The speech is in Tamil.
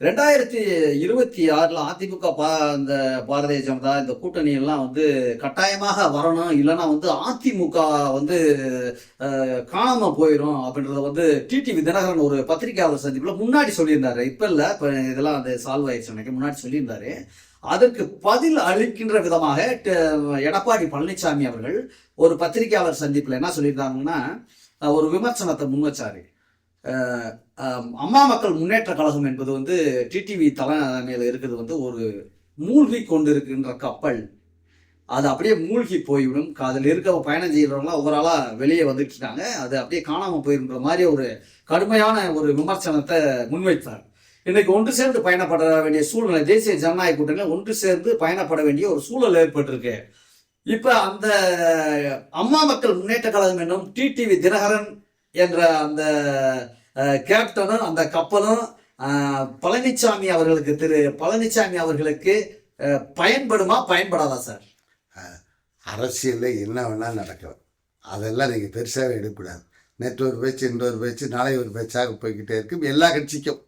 2026 அதிமுக இந்த பாரதிய ஜனதா இந்த கூட்டணி எல்லாம் வந்து கட்டாயமாக வரணும், இல்லைன்னா வந்து அதிமுக வந்து காணாம போயிடும் அப்படின்றத வந்து டிடிவி தினகரன் ஒரு பத்திரிகையாளர் சந்திப்புல முன்னாடி சொல்லியிருந்தாரு. இப்ப இல்ல, இப்ப இதெல்லாம் அந்த சால்வ் ஆயிடுச்சு எனக்கு, முன்னாடி சொல்லியிருந்தாரு. அதற்கு பதில் அளிக்கின்ற விதமாக எடப்பாடி பழனிசாமி அவர்கள் ஒரு பத்திரிகையாளர் சந்திப்புல என்ன சொல்லியிருந்தாங்கன்னா, ஒரு விமர்சனத்தை முன் வச்சாரு. அம்மா மக்கள் முன்னேற்ற கழகம் என்பது வந்து டிடிவி தலைமையில் இருக்கிறது வந்து ஒரு மூழ்கி கொண்டிருக்கின்ற கப்பல். அது அப்படியே மூழ்கி போய்விடும். அதில் இருக்க பயணம் செய்கிறவங்களாம் ஓவராலா வெளியே வந்துட்டு இருக்காங்க. அது அப்படியே காணாமல் போயிருன்ற மாதிரி ஒரு கடுமையான ஒரு விமர்சனத்தை முன்வைத்தார். இன்னைக்கு ஒன்று சேர்ந்து பயணப்பட வேண்டிய சூழ்நிலை, தேசிய ஜனநாயக கூட்டணியில் ஒன்று சேர்ந்து பயணப்பட வேண்டிய ஒரு சூழல் ஏற்பட்டிருக்கு. இப்ப அந்த அம்மா மக்கள் முன்னேற்ற கழகம் என்னும் டிடிவி தினகரன் என்ற அந்த கேப்டனும் அந்த கப்பலும் பழனிசாமி அவர்களுக்கு, திரு பழனிசாமி அவர்களுக்கு பயன்படுமா பயன்படாதா சார்? அரசியலில் என்ன வேணால் நடக்கலாம், அதெல்லாம் நீங்கள் பெருசாகவே எடுக்கக்கூடாது. நேற்று ஒரு பேச்சு, இன்னொரு பேச்சு, நாளை ஒரு பேச்சாக போய்கிட்டே இருக்கு எல்லா கட்சிக்கும்.